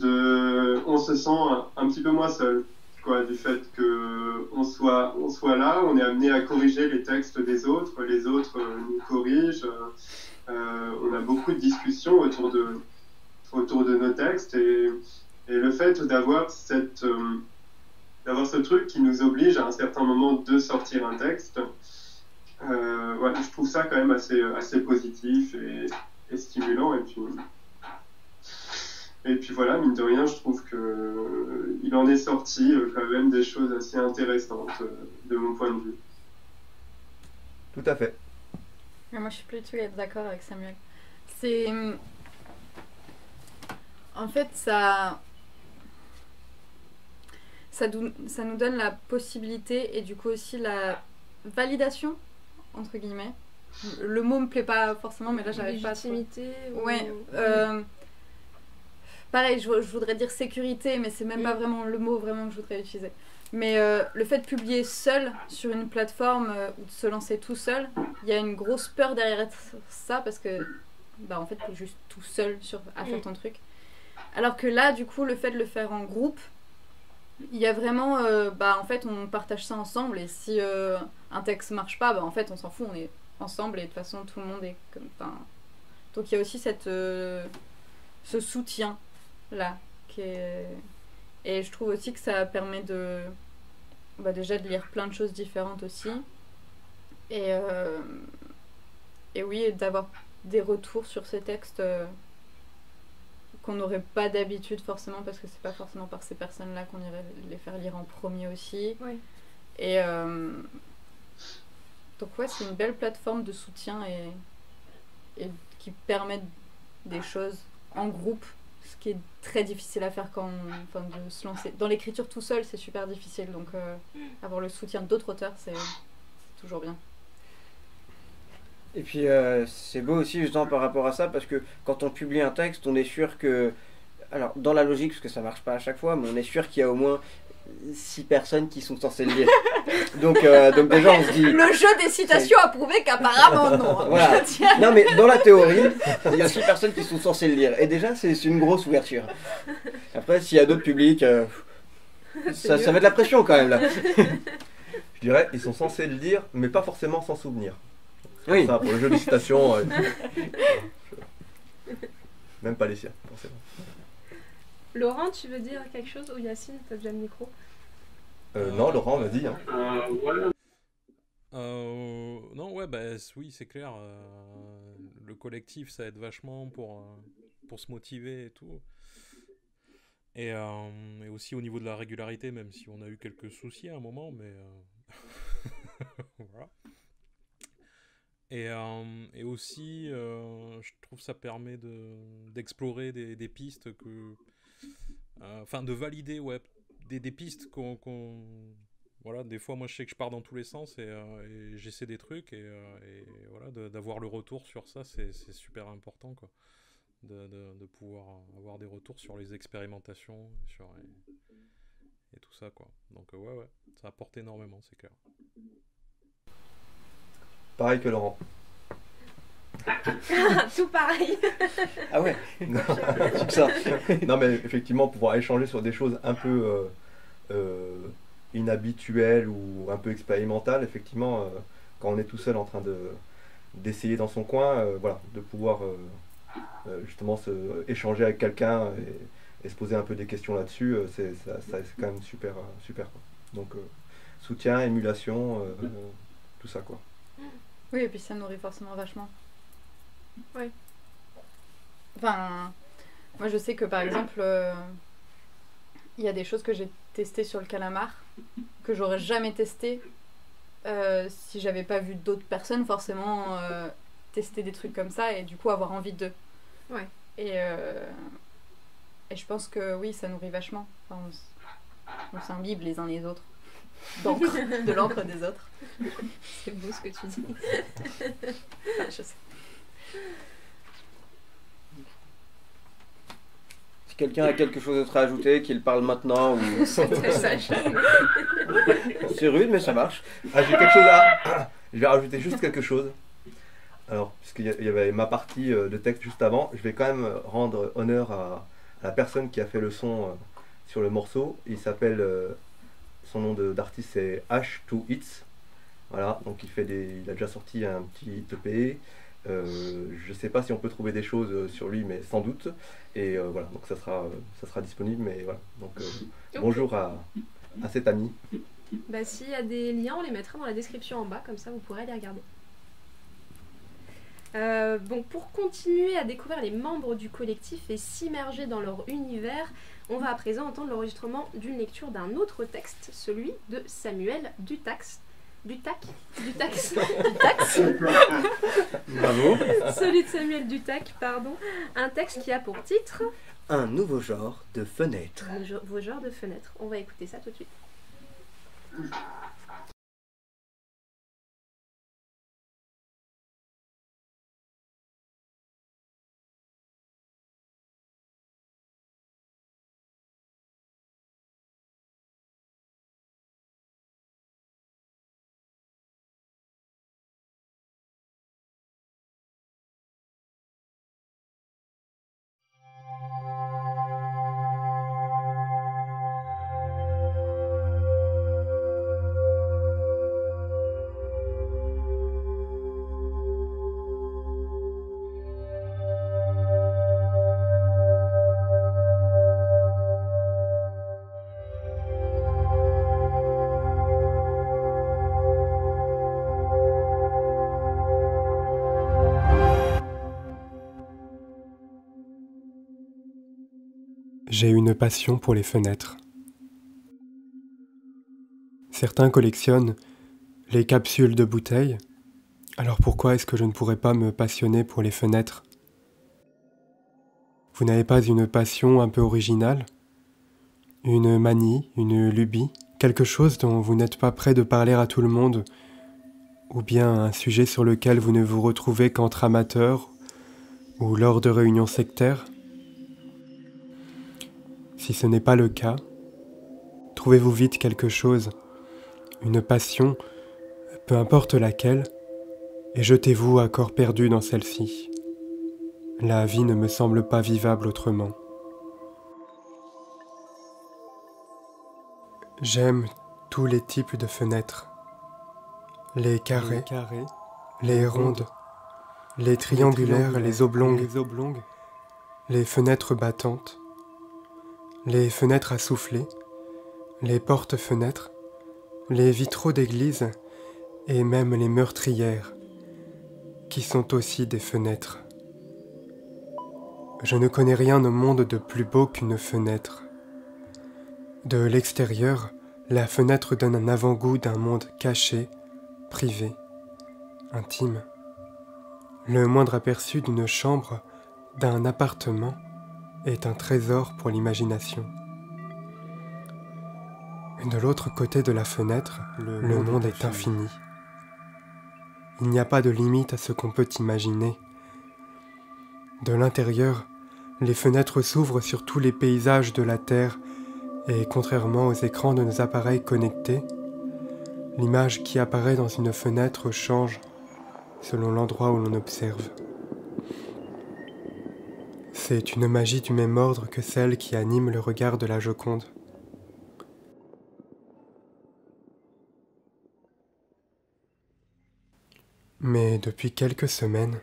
on se sent un petit peu moins seul, quoi, du fait qu'on soit là, on est amené à corriger les textes des autres, les autres nous corrigent, on a beaucoup de discussions autour de nos textes, et le fait d'avoir ce truc qui nous oblige à un certain moment de sortir un texte, voilà, je trouve ça quand même assez positif et stimulant, et puis... Et puis voilà, mine de rien, je trouve qu'il en est sorti quand même des choses assez intéressantes de mon point de vue. Tout à fait. Mais moi, je suis plutôt d'accord avec Samuel. C'est... En fait, ça nous donne la possibilité et du coup aussi la validation, entre guillemets. Le mot me plaît pas forcément, mais là, j'arrive pas à... Légitimité Ouais. Pareil, je voudrais dire sécurité, mais c'est même pas vraiment le mot vraiment que je voudrais utiliser. Mais le fait de publier seul sur une plateforme ou de se lancer tout seul, il y a une grosse peur derrière ça parce que bah en fait t'es juste tout seul à faire ton truc. Alors que là, du coup, le fait de le faire en groupe, il y a vraiment bah en fait on partage ça ensemble et si un texte marche pas, bah en fait on s'en fout, on est ensemble et de toute façon tout le monde est comme... Donc il y a aussi ce soutien là qui est... Et je trouve aussi que ça permet de déjà de lire plein de choses différentes aussi et oui, d'avoir des retours sur ces textes qu'on n'aurait pas d'habitude forcément parce que c'est pas forcément par ces personnes là qu'on irait les faire lire en premier aussi. Oui. Et donc ouais, c'est une belle plateforme de soutien et qui permet des choses en groupe, ce qui est très difficile à faire de se lancer. Dans l'écriture tout seul, c'est super difficile, donc avoir le soutien d'autres auteurs, c'est toujours bien. Et puis c'est beau aussi justement par rapport à ça, parce que quand on publie un texte, on est sûr que... Alors dans la logique, parce que ça marche pas à chaque fois, mais on est sûr qu'il y a au moins 6 personnes qui sont censées le lire. Donc déjà on se dit... Le jeu des citations a prouvé qu'apparemment non. Voilà. Non mais dans la théorie, il y a 6 personnes qui sont censées le lire. Et déjà c'est une grosse ouverture. Après s'il y a d'autres publics, ça met de la pression quand même là. Je dirais, ils sont censés le lire, mais pas forcément s'en souvenir. Oui. Ça, pour le jeu de citation, même pas les siens, forcément. Laurent, tu veux dire quelque chose? Ou Yacine, t'as déjà le micro? Non, Laurent, vas-y. Hein. Non, ouais, bah oui, c'est clair. Le collectif, ça aide vachement pour se motiver et tout. Et aussi au niveau de la régularité, même si on a eu quelques soucis à un moment, mais voilà. Et aussi, je trouve que ça permet d'explorer des pistes enfin, de valider des pistes voilà, des fois, moi, je sais que je pars dans tous les sens et j'essaie des trucs et voilà, d'avoir le retour sur ça, c'est super important, quoi. De pouvoir avoir des retours sur les expérimentations et tout ça, quoi. Donc, ouais, ça apporte énormément, c'est clair. Pareil que Laurent. Tout pareil. Ah ouais. C'est ça. Non mais effectivement, pouvoir échanger sur des choses un peu inhabituelles ou un peu expérimentales, effectivement, quand on est tout seul en train d'essayer dans son coin, voilà, de pouvoir justement échanger avec quelqu'un et se poser un peu des questions là-dessus, c'est quand même super, super quoi. Donc soutien, émulation, tout ça quoi. Oui, et puis ça nourrit forcément vachement. Oui. Enfin, moi je sais que par exemple, il y a des choses que j'ai testées sur le calamar que j'aurais jamais testé si j'avais pas vu d'autres personnes forcément tester des trucs comme ça et du coup avoir envie d'eux. Ouais. Et je pense que oui, ça nourrit vachement. Enfin, on s'imbibe les uns les autres de l'encre des autres. C'est beau ce que tu dis. Enfin, je sais. Si quelqu'un a quelque chose d'autre à ajouter, qu'il parle maintenant ou... C'est très sage. C'est rude mais ça marche. Ah, j'ai quelque chose à... Je vais rajouter juste quelque chose. Alors, puisqu'il y avait ma partie de texte juste avant, je vais quand même rendre honneur à la personne qui a fait le son sur le morceau. Il s'appelle... son nom d'artiste c'est H2Hits. Voilà, donc il a déjà sorti un petit EP. Je sais pas si on peut trouver des choses sur lui, mais sans doute. Et voilà, donc ça sera disponible. Mais voilà, donc Okay. bonjour à cet ami. Bah, s'il y a des liens, on les mettra dans la description en bas, comme ça vous pourrez les regarder. Bon, pour continuer à découvrir les membres du collectif et s'immerger dans leur univers, on va à présent entendre l'enregistrement d'une lecture d'un autre texte, celui de Samuel Dutax. Bravo. Celui de Samuel Dutac, pardon. Un texte qui a pour titre Un nouveau genre de fenêtre. Un nouveau genre de fenêtre. On va écouter ça tout de suite. J'ai une passion pour les fenêtres. Certains collectionnent les capsules de bouteilles, alors pourquoi est-ce que je ne pourrais pas me passionner pour les fenêtres? Vous n'avez pas une passion un peu originale? Une manie, une lubie? Quelque chose dont vous n'êtes pas prêt de parler à tout le monde? Ou bien un sujet sur lequel vous ne vous retrouvez qu'entre amateurs ou lors de réunions sectaires? Si ce n'est pas le cas, trouvez-vous vite quelque chose, une passion, peu importe laquelle, et jetez-vous à corps perdu dans celle-ci. La vie ne me semble pas vivable autrement. J'aime tous les types de fenêtres. Les carrés, les rondes, les triangulaires, les oblongues, les fenêtres battantes, les fenêtres à souffler, les portes-fenêtres, les vitraux d'église et même les meurtrières, qui sont aussi des fenêtres. Je ne connais rien au monde de plus beau qu'une fenêtre. De l'extérieur, la fenêtre donne un avant-goût d'un monde caché, privé, intime. Le moindre aperçu d'une chambre, d'un appartement, est un trésor pour l'imagination. De l'autre côté de la fenêtre, le monde est infini. Il n'y a pas de limite à ce qu'on peut imaginer. De l'intérieur, les fenêtres s'ouvrent sur tous les paysages de la Terre et contrairement aux écrans de nos appareils connectés, l'image qui apparaît dans une fenêtre change selon l'endroit où l'on observe. C'est une magie du même ordre que celle qui anime le regard de la Joconde. Mais depuis quelques semaines,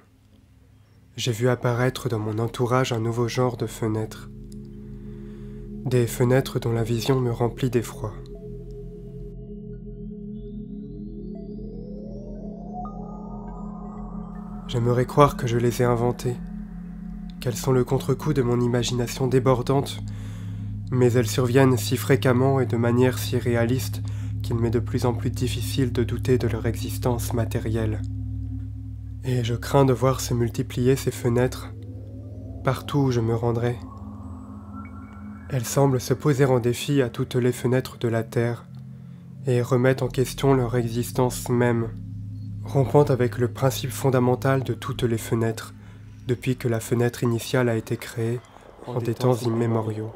j'ai vu apparaître dans mon entourage un nouveau genre de fenêtres. Des fenêtres dont la vision me remplit d'effroi. J'aimerais croire que je les ai inventées, qu'elles sont le contre-coup de mon imagination débordante, mais elles surviennent si fréquemment et de manière si réaliste qu'il m'est de plus en plus difficile de douter de leur existence matérielle. Et je crains de voir se multiplier ces fenêtres partout où je me rendrai. Elles semblent se poser en défi à toutes les fenêtres de la Terre et remettent en question leur existence même, rompant avec le principe fondamental de toutes les fenêtres, depuis que la fenêtre initiale a été créée en des temps immémoriaux.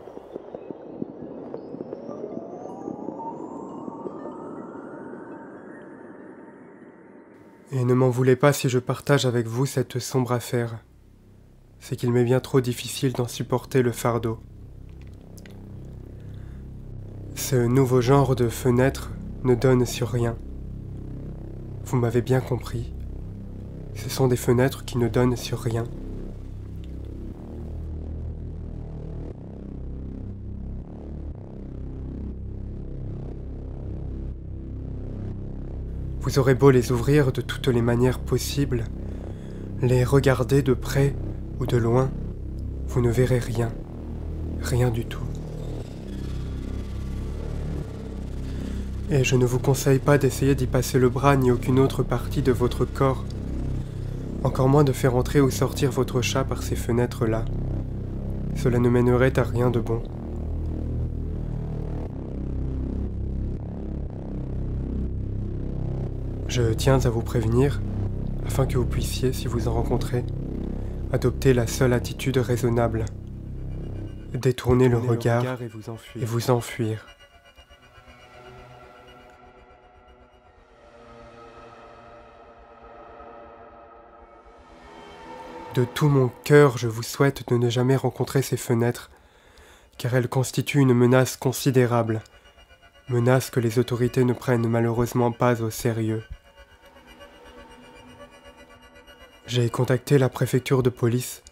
Et ne m'en voulez pas si je partage avec vous cette sombre affaire. C'est qu'il m'est bien trop difficile d'en supporter le fardeau. Ce nouveau genre de fenêtre ne donne sur rien. Vous m'avez bien compris. Ce sont des fenêtres qui ne donnent sur rien. Vous aurez beau les ouvrir de toutes les manières possibles, Les regarder de près ou de loin, vous ne verrez rien, rien du tout. Et je ne vous conseille pas d'essayer d'y passer le bras ni aucune autre partie de votre corps, encore moins de faire entrer ou sortir votre chat par ces fenêtres-là. Cela ne mènerait à rien de bon. Je tiens à vous prévenir, afin que vous puissiez, si vous en rencontrez, adopter la seule attitude raisonnable. Détourner le regard et vous enfuir. De tout mon cœur, je vous souhaite de ne jamais rencontrer ces fenêtres, car elles constituent une menace considérable, menace que les autorités ne prennent malheureusement pas au sérieux. J'ai contacté la préfecture de police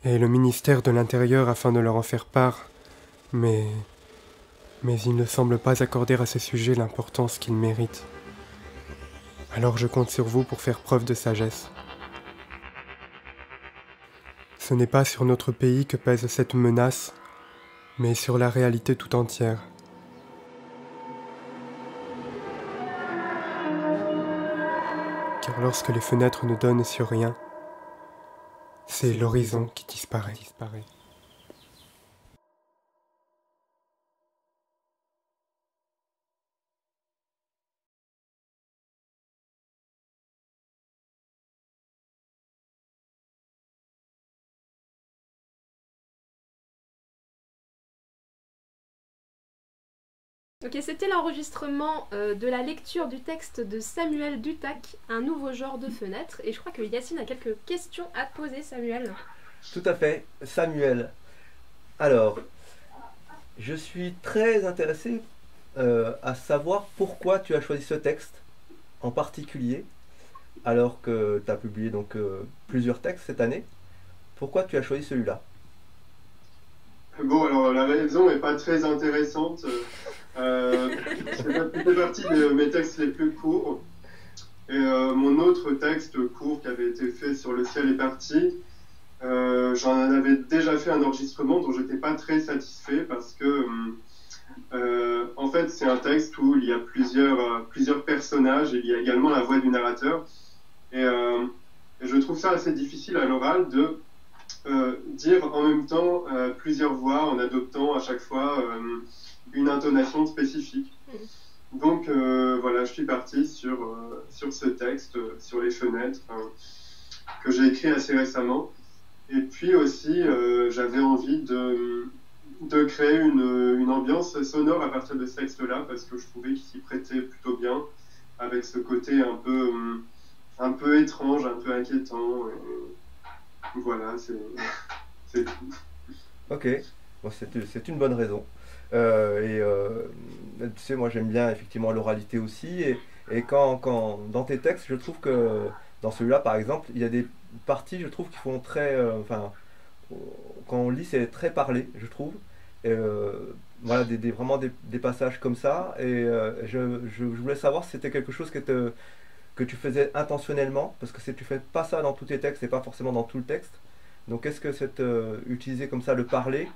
et le ministère de l'Intérieur afin de leur en faire part, mais ils ne semblent pas accorder à ce sujet l'importance qu'ils méritent. Alors je compte sur vous pour faire preuve de sagesse. Ce n'est pas sur notre pays que pèse cette menace, mais sur la réalité tout entière. Car lorsque les fenêtres ne donnent sur rien, c'est l'horizon qui disparaît. Ok, c'était l'enregistrement de la lecture du texte de Samuel Dutac, Un nouveau genre de fenêtre. Et je crois que Yacine a quelques questions à te poser, Samuel. Tout à fait, Samuel. Alors, je suis très intéressé à savoir pourquoi tu as choisi ce texte en particulier, alors que tu as publié donc plusieurs textes cette année. Pourquoi tu as choisi celui-là? Bon, alors la raison n'est pas très intéressante. C'est fait partie de mes textes les plus courts. Et mon autre texte court qui avait été fait sur le ciel est parti, j'en avais déjà fait un enregistrement dont j'étais pas très satisfait parce que en fait c'est un texte où il y a plusieurs personnages et il y a également la voix du narrateur. Et je trouve ça assez difficile à l'oral de dire en même temps plusieurs voix en adoptant à chaque fois une intonation spécifique. Donc voilà, je suis parti sur ce texte, sur les fenêtres, que j'ai écrit assez récemment. Et puis aussi, j'avais envie de créer une ambiance sonore à partir de ce texte-là, parce que je trouvais qu'il s'y prêtait plutôt bien, avec ce côté un peu étrange, un peu inquiétant. Voilà, c'est tout. Ok, bon, c'est une bonne raison. Tu sais, moi j'aime bien effectivement l'oralité aussi, et quand dans tes textes, je trouve que dans celui-là par exemple, il y a des parties, je trouve, qui font très, quand on lit, c'est très parlé, je trouve. Voilà, vraiment des passages comme ça, et je voulais savoir si c'était quelque chose que tu faisais intentionnellement, parce que tu fais pas ça dans tous tes textes, et pas forcément dans tout le texte. Donc est-ce que utiliser comme ça le parler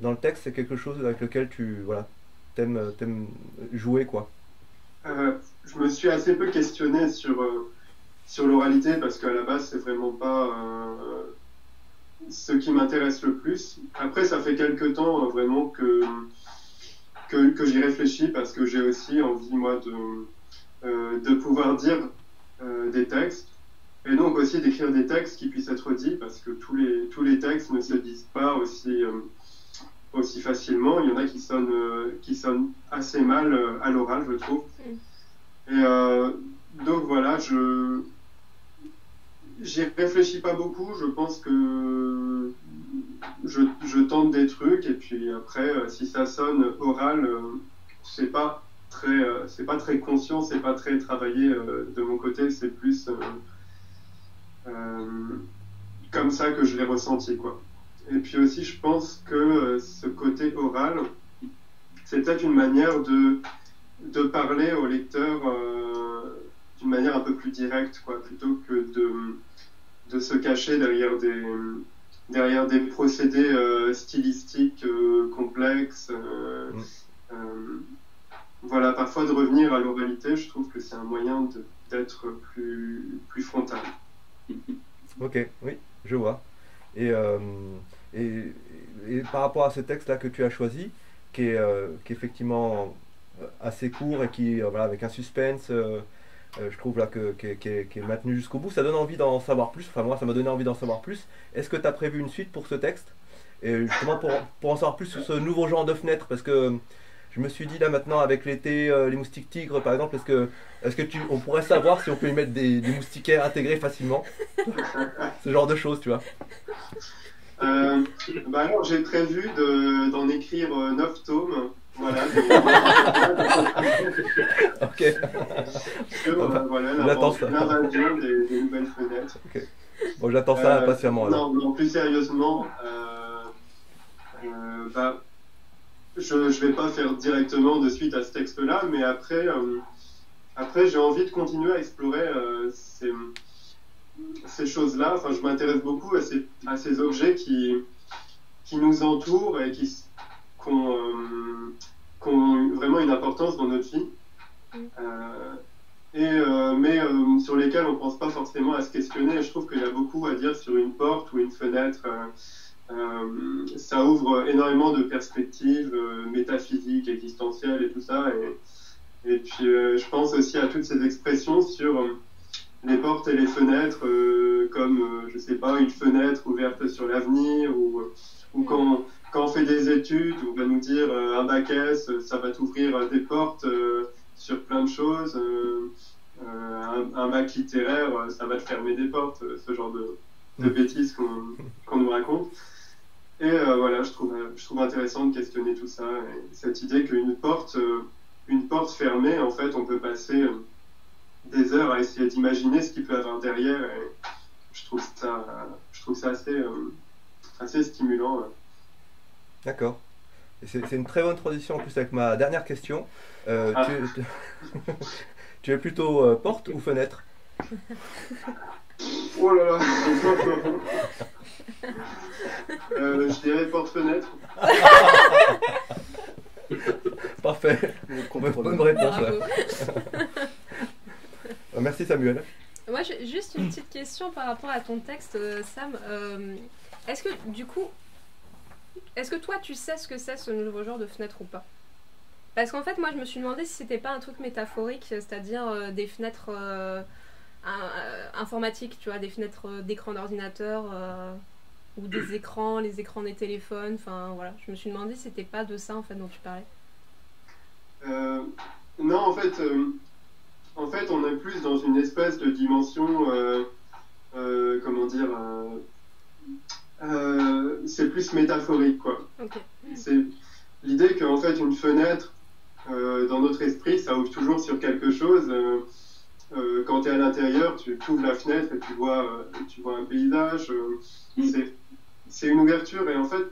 dans le texte, c'est quelque chose avec lequel tu t'aimes jouer, quoi? Je me suis assez peu questionné sur l'oralité, parce qu'à la base c'est vraiment pas ce qui m'intéresse le plus. Après ça fait quelques temps vraiment que j'y réfléchis, parce que j'ai aussi envie moi de pouvoir dire des textes, et donc aussi d'écrire des textes qui puissent être dits, parce que tous les textes ne se disent pas aussi facilement. Il y en a qui sonnent assez mal à l'oral, je trouve. Et donc voilà, j'y réfléchis pas beaucoup. Je pense que je tente des trucs, et puis après, si ça sonne oral, c'est pas très conscient, c'est pas très travaillé de mon côté. C'est plus comme ça que je l'ai ressenti, quoi. Et puis aussi, je pense que ce côté oral, c'est peut-être une manière de parler au lecteur d'une manière un peu plus directe, quoi, plutôt que de se cacher derrière des procédés stylistiques complexes. Voilà, parfois de revenir à l'oralité, je trouve que c'est un moyen d'être plus frontal. Ok, oui, je vois. Et, et par rapport à ce texte-là que tu as choisi, qui est effectivement assez court et qui, voilà, avec un suspense, je trouve là qui est maintenu jusqu'au bout, ça donne envie d'en savoir plus. Enfin, moi, ça m'a donné envie d'en savoir plus. Est-ce que tu as prévu une suite pour ce texte? Et justement, pour en savoir plus sur ce nouveau genre de fenêtre, parce que je me suis dit là maintenant, avec l'été, les moustiques tigres par exemple, est-ce que on pourrait savoir si on peut y mettre des moustiquaires intégrés facilement? Ce genre de choses, tu vois. Bah alors, j'ai prévu d'en écrire 9 tomes. Voilà. Ok. Voilà, l'invasion des nouvelles fenêtres. Okay. Bon, j'attends ça impatiemment. Non, plus sérieusement, bah, je vais pas faire directement de suite à ce texte-là, mais après j'ai envie de continuer à explorer ces choses-là. Enfin, je m'intéresse beaucoup à ces objets qui nous entourent et qui ont vraiment une importance dans notre vie, mais sur lesquels on ne pense pas forcément à se questionner. Je trouve qu'il y a beaucoup à dire sur une porte ou une fenêtre. Ça ouvre énormément de perspectives métaphysiques, existentielles et tout ça. Et puis je pense aussi à toutes ces expressions sur les portes et les fenêtres, comme, je sais pas, une fenêtre ouverte sur l'avenir, ou quand on fait des études, on va nous dire un bac S, ça va t'ouvrir des portes sur plein de choses. Un bac littéraire, ça va te fermer des portes, ce genre de bêtises qu'on nous raconte. Et voilà, je trouve intéressant de questionner tout ça. Et cette idée qu'une porte fermée, en fait, on peut passer des heures à essayer d'imaginer ce qu'il peut y avoir derrière. Et je trouve ça assez stimulant. D'accord. C'est une très bonne transition en plus avec ma dernière question. Tu es plutôt porte ou fenêtre? Oh là là. Je dirais porte-fenêtre. Parfait. Bonne réponse. Merci Samuel. Moi, j'ai juste une petite question par rapport à ton texte, Sam. Est-ce que toi, tu sais ce que c'est ce nouveau genre de fenêtre ou pas? Parce qu'en fait, moi, je me suis demandé si c'était pas un truc métaphorique, c'est-à-dire des fenêtres informatiques, tu vois, des fenêtres d'écran d'ordinateur ou des écrans, les écrans des téléphones. Enfin, voilà. Je me suis demandé si c'était pas de ça en fait dont tu parlais. Non, en fait, on est plus dans une espèce de dimension, comment dire, c'est plus métaphorique, quoi. Okay. C'est l'idée qu'en fait, une fenêtre, dans notre esprit, ça ouvre toujours sur quelque chose. Quand tu es à l'intérieur, tu ouvres la fenêtre et tu vois un paysage. C'est une ouverture, et en fait,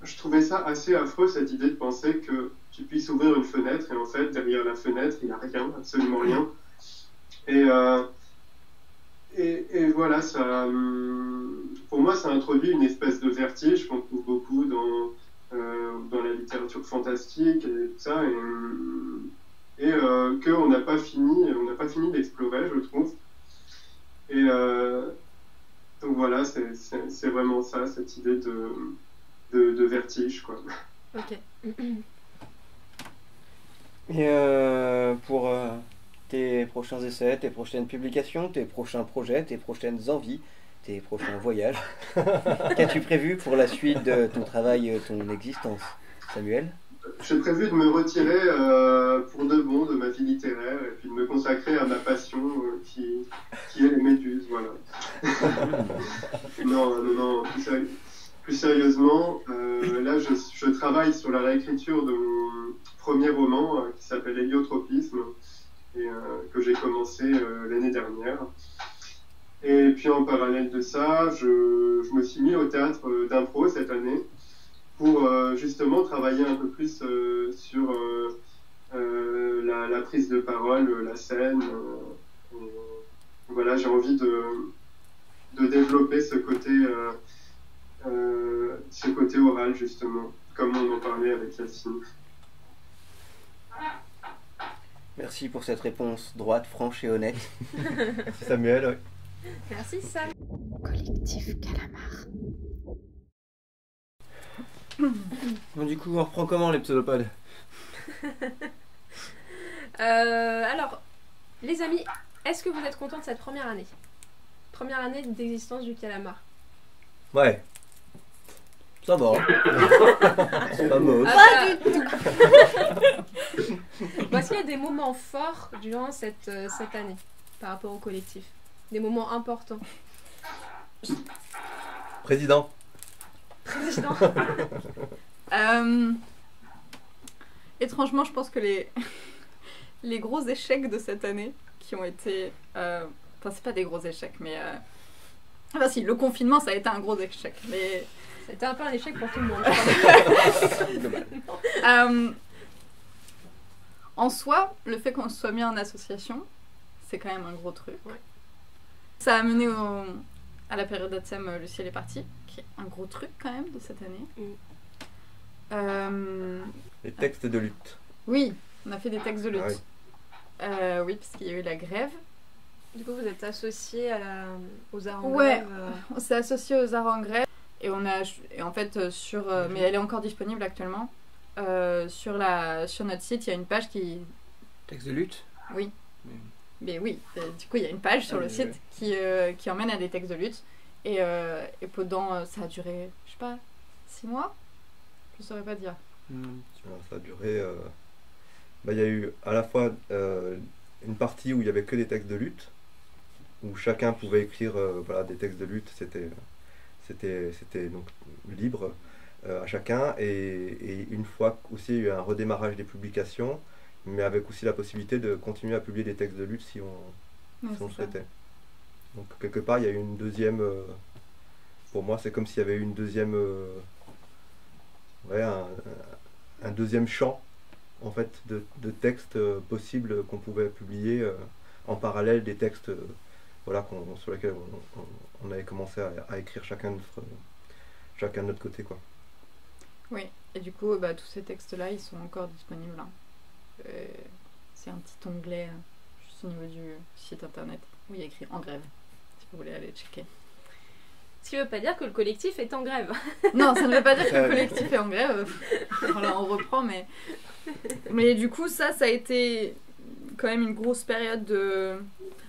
je trouvais ça assez affreux, cette idée de penser que tu puisses ouvrir une fenêtre et en fait, derrière la fenêtre, il n'y a rien, absolument rien. Et voilà, ça, pour moi, ça introduit une espèce de vertige qu'on trouve beaucoup dans la littérature fantastique et tout ça, et qu'on n'a pas fini d'explorer, je trouve. Et donc voilà, c'est vraiment ça, cette idée de vertige, quoi. Ok. Et pour tes prochains essais, tes prochaines publications, tes prochains projets, tes prochaines envies, tes prochains voyages, qu'as-tu prévu pour la suite de ton travail, ton existence, Samuel? J'ai prévu de me retirer pour de bon de ma vie littéraire et puis de me consacrer à ma passion qui est les méduses, voilà. Non, plus sérieusement, là je travaille sur la réécriture de mon premier roman qui s'appelle Héliotropisme et que j'ai commencé l'année dernière. Et puis en parallèle de ça, je me suis mis au théâtre d'impro cette année pour justement travailler un peu plus sur la prise de parole, la scène. Voilà, j'ai envie de développer ce côté oral, justement, comme on en parlait avec Yacine. Merci pour cette réponse droite, franche et honnête. Merci Samuel. Ouais. Merci Sam. Collectif Calamar. Bon, du coup, on reprend comment les pseudopodes? Alors, les amis, est-ce que vous êtes contents de cette première année? Première année d'existence du Calamar. Ouais. Ça va. C'est pas moche. Pas du tout. Est-ce qu'il y a des moments forts durant cette année par rapport au collectif? Des moments importants? Président. Président. Étrangement, je pense que les gros échecs de cette année qui ont été... Enfin, c'est pas des gros échecs, mais... Enfin si, le confinement, ça a été un gros échec, mais... C'était un peu un échec pour tout le monde. En soi, le fait qu'on se soit mis en association, c'est quand même un gros truc. Ouais. Ça a mené à la période d'Atsem, Le ciel est parti, qui est un gros truc quand même de cette année. Les textes de lutte. Oui, on a fait des textes de lutte. Ah oui, parce qu'il y a eu la grève. Du coup, vous êtes associés aux arts en Ouais, grève. on s'est associés aux arts en grève. Et on a, et en fait, mais elle est encore disponible actuellement. Sur notre site, il y a une page qui... Texte de lutte? Oui. Mais oui, du coup, il y a une page sur le site qui emmène à des textes de lutte. Et pendant, ça a duré, je sais pas, 6 mois? Je saurais pas dire. Alors, ça a duré... il y a eu à la fois une partie où il y avait que des textes de lutte, où chacun pouvait écrire des textes de lutte, c'était donc libre à chacun, et une fois aussi il y a eu un redémarrage des publications, mais avec aussi la possibilité de continuer à publier des textes de lutte si on le souhaitait. Donc quelque part il y a eu une deuxième, pour moi c'est comme s'il y avait eu une deuxième, un deuxième champ en fait de textes possibles qu'on pouvait publier en parallèle des textes sur lesquels on avait commencé à écrire chacun de notre côté, quoi. Oui, et du coup tous ces textes là ils sont encore disponibles, hein. C'est un petit onglet juste au niveau du site internet où il y a écrit en grève, si vous voulez aller checker. Ce qui ne veut pas dire que le collectif est en grève. Non, ça ne veut pas dire que le collectif est en grève. Voilà, on reprend, mais du coup, ça a été quand même une grosse période de...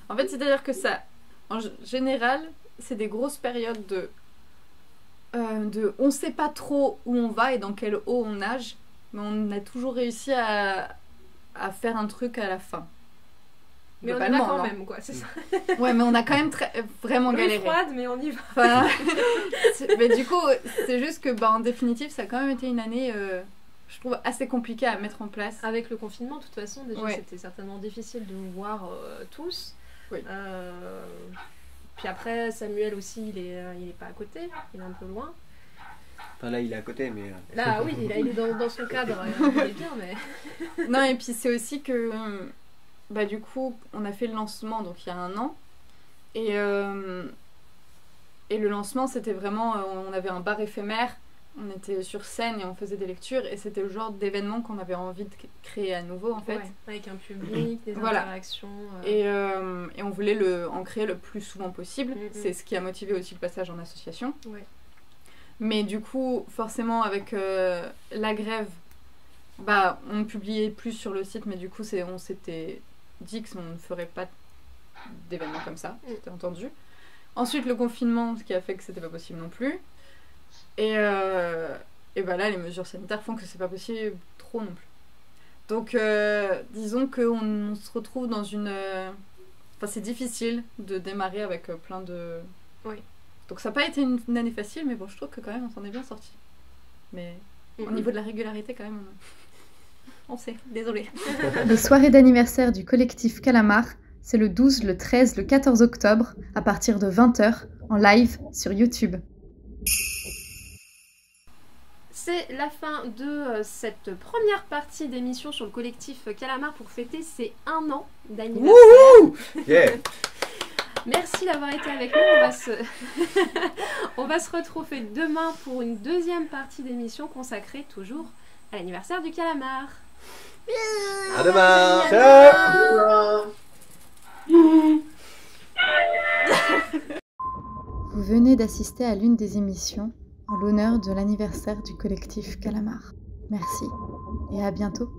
En fait, c'est-à-dire que ça, en général, c'est des grosses périodes de on sait pas trop où on va et dans quelle eau on nage, mais on a toujours réussi à faire un truc à la fin. Mais on est là quand même, quoi, c'est ça. Ouais, mais on a quand même vraiment galéré. Froide, mais on y va. Enfin, mais du coup, c'est juste que, en définitive, ça a quand même été une année, je trouve, assez compliquée à mettre en place. Avec le confinement, de toute façon, déjà, c'était certainement difficile de nous voir tous. Oui. Puis après, Samuel aussi, il est pas à côté, il est un peu loin. Enfin, là, il est à côté, mais... Là, oui, il est dans son cadre, il est bien, mais... Non, et puis c'est aussi que... du coup, on a fait le lancement donc il y a 1 an. Et le lancement, c'était vraiment... on avait un bar éphémère, on était sur scène et on faisait des lectures. Et c'était le genre d'événement qu'on avait envie de créer à nouveau, en fait. Ouais, avec un public, des interactions. Et on voulait en créer le plus souvent possible. C'est ce qui a motivé aussi le passage en association. Ouais. Mais du coup, forcément, avec la grève, on publiait plus sur le site, mais du coup, on s'était dit qu'on ne ferait pas d'événements comme ça, c'était entendu. Ensuite, le confinement, ce qui a fait que c'était pas possible non plus. Et là, les mesures sanitaires font que c'est pas possible trop non plus. Donc, disons qu'on se retrouve dans une... Enfin, c'est difficile de démarrer avec plein de... Oui. Donc, ça n'a pas été une année facile, mais bon, je trouve que quand même, on s'en est bien sorti. Mais au niveau de la régularité, quand même... On sait, désolé. Les soirées d'anniversaire du collectif Calamar, c'est le 12, le 13, le 14 octobre, à partir de 20h, en live sur YouTube. C'est la fin de cette première partie d'émission sur le collectif Calamar pour fêter ses 1 an d'anniversaire. Yeah. Merci d'avoir été avec nous. On va se retrouver demain pour une deuxième partie d'émission consacrée toujours à l'anniversaire du calamar. À demain. Vous venez d'assister à l'une des émissions en l'honneur de l'anniversaire du collectif Calamar. Merci et à bientôt.